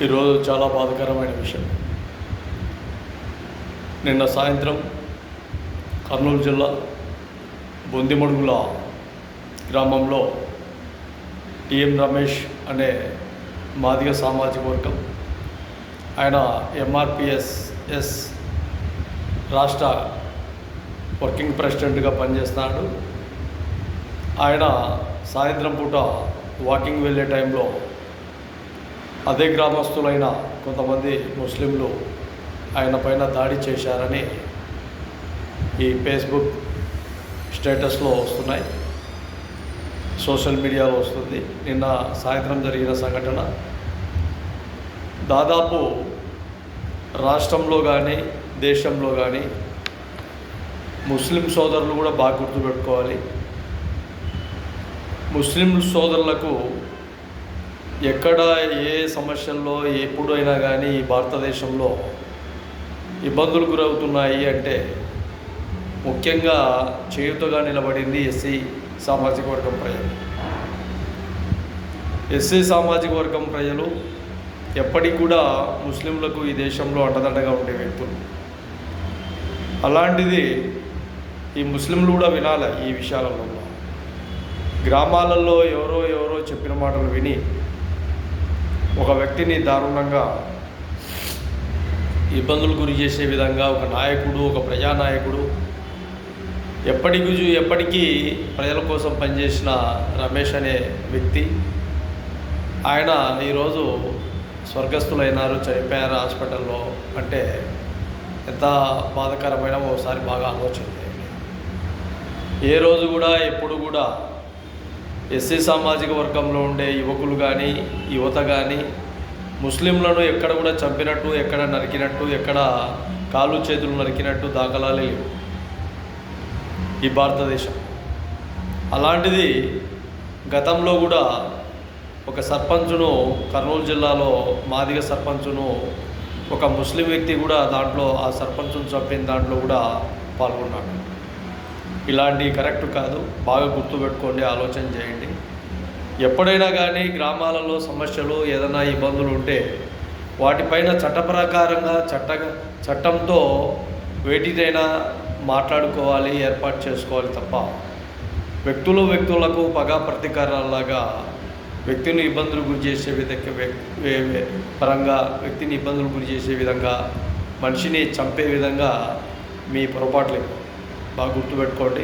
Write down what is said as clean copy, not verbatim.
ఈరోజు చాలా బాధాకరమైన విషయం. నిన్న సాయంత్రం కర్నూలు జిల్లా బొందిమడుగుల గ్రామంలో టిఎం రమేష్ అనే మాదిగ సామాజిక వర్గం, ఆయన ఎంఆర్పిఎస్ రాష్ట్ర వర్కింగ్ ప్రెసిడెంట్గా పనిచేస్తున్నాడు. ఆయన సాయంత్రం పూట వాకింగ్ వెళ్ళే టైంలో అదే గ్రామస్తులైన కొంతమంది ముస్లింలు ఆయన పైన దాడి చేశారని ఈ ఫేస్బుక్ స్టేటస్లో వస్తున్నాయి, సోషల్ మీడియాలో వస్తుంది. నిన్న సాయంత్రం జరిగిన సంఘటన దాదాపు రాష్ట్రంలో కానీ దేశంలో కానీ ముస్లిం సోదరులు కూడా బాగా గుర్తుపెట్టుకోవాలి. ముస్లిం సోదరులకు ఎక్కడ ఏ సమస్యల్లో ఎప్పుడైనా కానీ ఈ భారతదేశంలో ఇబ్బందులు గురవుతున్నాయి అంటే ముఖ్యంగా చేయుతగా నిలబడింది ఎస్సీ సామాజిక వర్గం ప్రజలు. ఎస్సీ సామాజిక వర్గం ప్రజలు ఎప్పటికి కూడా ముస్లింలకు ఈ దేశంలో అండదండగా ఉండే వ్యక్తులు. అలాంటిది ఈ ముస్లింలు కూడా వినాలి. ఈ విషయాలలో గ్రామాలలో ఎవరో చెప్పిన మాటలు విని ఒక వ్యక్తిని దారుణంగా ఇబ్బందులు గురి చేసే విధంగా ఒక నాయకుడు, ఒక ప్రజానాయకుడు, ఎప్పటికీ ప్రజల కోసం పనిచేసిన రమేష్ అనే వ్యక్తి, ఆయన ఈరోజు స్వర్గస్థులైనారు, చనిపోయారు హాస్పిటల్లో. అంటే ఎంత బాధాకరమైన ఒకసారి బాగా ఆలోచన చేయండి. ఏ రోజు కూడా ఎప్పుడు కూడా ఎస్సీ సామాజిక వర్గంలో ఉండే యువకులు కానీ యువత కానీ ముస్లింలను ఎక్కడ కూడా చంపినట్టు, ఎక్కడ నరికినట్టు, ఎక్కడ కాళ్ళు చేతులు నరికినట్టు దాఖలాలే లేవు ఈ భారతదేశం. అలాంటిది గతంలో కూడా ఒక సర్పంచును, కర్నూలు జిల్లాలో మాదిగ సర్పంచును ఒక ముస్లిం వ్యక్తి కూడా దాంట్లో ఆ సర్పంచును చంపిన దాంట్లో కూడా పాల్గొన్నాడు. ఇలాంటి కరెక్ట్ కాదు, బాగా గుర్తుపెట్టుకోండి, ఆలోచన చేయండి. ఎప్పుడైనా కానీ గ్రామాలలో సమస్యలు ఏదైనా ఇబ్బందులు ఉంటే వాటిపైన చట్ట ప్రకారంగా చట్టంతో వేటిదైనా మాట్లాడుకోవాలి, ఏర్పాటు చేసుకోవాలి తప్ప వ్యక్తులకు పగా ప్రతీకారాలాగా వ్యక్తిని ఇబ్బందులు గురి చేసే పరంగా వ్యక్తిని ఇబ్బందులు గురి చేసే విధంగా, మనిషిని చంపే విధంగా మీ పొరపాట్లు బాగా గుర్తుపెట్టుకోండి.